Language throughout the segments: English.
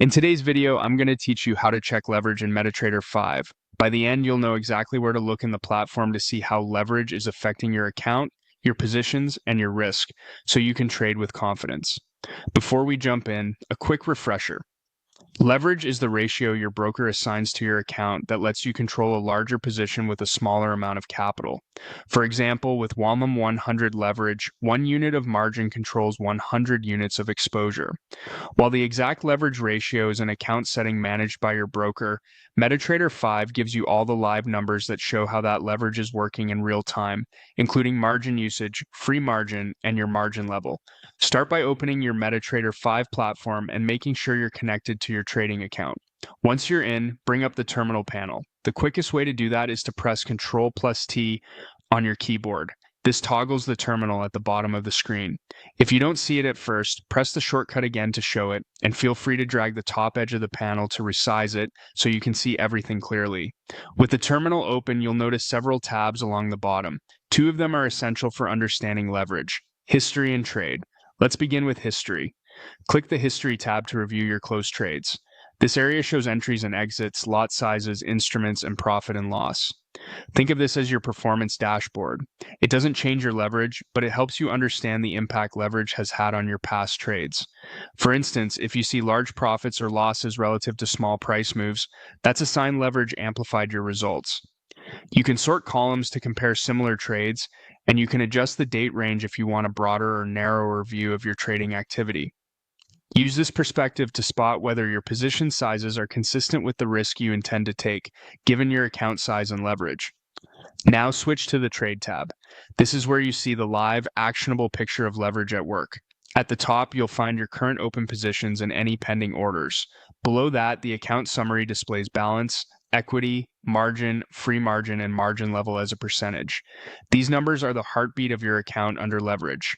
In today's video, I'm going to teach you how to check leverage in Metatrader 5. By the end, you'll know exactly where to look in the platform to see how leverage is affecting your account, your positions, and your risk, so you can trade with confidence. Before we jump in, a quick refresher. Leverage is the ratio your broker assigns to your account that lets you control a larger position with a smaller amount of capital. For example, with Walnum 100 leverage, 1 unit of margin controls 100 units of exposure. While the exact leverage ratio is an account setting managed by your broker, MetaTrader 5 gives you all the live numbers that show how that leverage is working in real time, including margin usage, free margin, and your margin level. Start by opening your MetaTrader 5 platform and making sure you're connected to your trading account. Once you're in, bring up the terminal panel. The quickest way to do that is to press Ctrl+T on your keyboard. This toggles the terminal at the bottom of the screen. If you don't see it at first, press the shortcut again to show it, and feel free to drag the top edge of the panel to resize it so you can see everything clearly. With the terminal open, you'll notice several tabs along the bottom. 2 of them are essential for understanding leverage: history and trade. Let's begin with history. Click the History tab to review your closed trades. This area shows entries and exits, lot sizes, instruments, and profit and loss. Think of this as your performance dashboard. It doesn't change your leverage, but it helps you understand the impact leverage has had on your past trades. For instance, if you see large profits or losses relative to small price moves, that's a sign leverage amplified your results. You can sort columns to compare similar trades, and you can adjust the date range if you want a broader or narrower view of your trading activity. Use this perspective to spot whether your position sizes are consistent with the risk you intend to take, given your account size and leverage. Now switch to the Trade tab. This is where you see the live, actionable picture of leverage at work. At the top, you'll find your current open positions and any pending orders. Below that, the account summary displays balance, equity, margin, free margin, and margin level as a percentage. These numbers are the heartbeat of your account under leverage.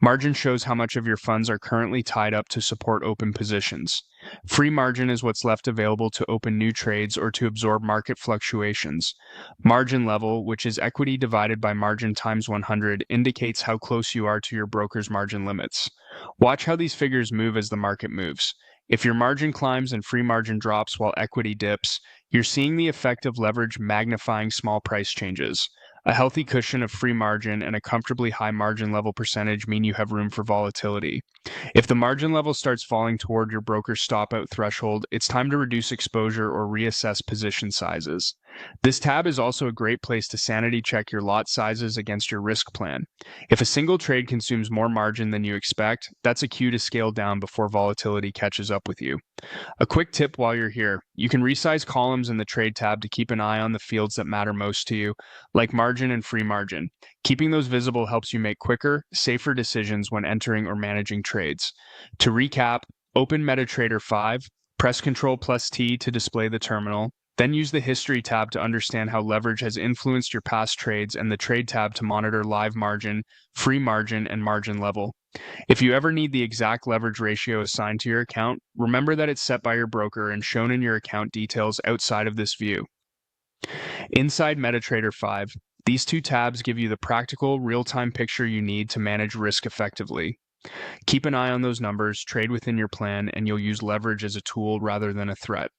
Margin shows how much of your funds are currently tied up to support open positions. Free margin is what's left available to open new trades or to absorb market fluctuations. Margin level, which is equity divided by margin times 100, indicates how close you are to your broker's margin limits. Watch how these figures move as the market moves. If your margin climbs and free margin drops while equity dips, you're seeing the effect of leverage magnifying small price changes. A healthy cushion of free margin and a comfortably high margin level percentage mean you have room for volatility. If the margin level starts falling toward your broker's stop out threshold, it's time to reduce exposure or reassess position sizes. This tab is also a great place to sanity check your lot sizes against your risk plan. If a single trade consumes more margin than you expect, that's a cue to scale down before volatility catches up with you. A quick tip while you're here: you can resize columns in the Trade tab to keep an eye on the fields that matter most to you, like margin and free margin. Keeping those visible helps you make quicker, safer decisions when entering or managing trades. To recap, open MetaTrader 5, press Ctrl+T to display the terminal, then use the History tab to understand how leverage has influenced your past trades, and the Trade tab to monitor live margin, free margin, and margin level. If you ever need the exact leverage ratio assigned to your account, remember that it's set by your broker and shown in your account details outside of this view. Inside MetaTrader 5, these 2 tabs give you the practical, real-time picture you need to manage risk effectively. Keep an eye on those numbers, trade within your plan, and you'll use leverage as a tool rather than a threat.